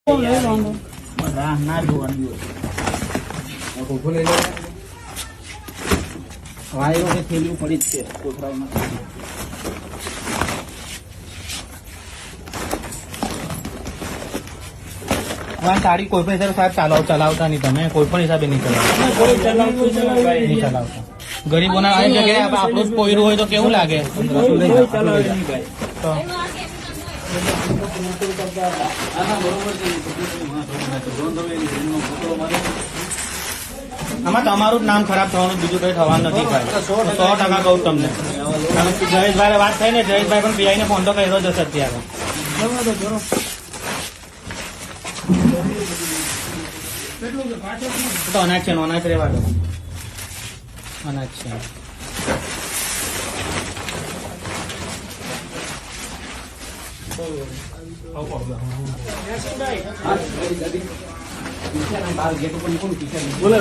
ના જોવાનું વાયરો કે થેલીઓ પડી જ છે કોથળામાં. સાડી કોઈ પણ હિસાબે સાહેબ ચલાવતા નહીં, તમે કોઈ પણ હિસાબે નહીં ચલાવતા. ગરીબોના આ જગ્યાએ આપણું જ પોયરું હોય તો કેવું લાગે? આમાં તમારું જ નામ ખરાબ થવાનું, બીજું કઈ થવાનું નથી ભાઈ. 100% કહું તમને. જયેશભાઈ વાત થઈ ને, જયેશભાઈ પણ પીઆઈ ને ફોન તો કર્યો જશે અત્યારે. તો અનાજ છે, અનાજ રેવા દો. અનાજ છે. બોલો.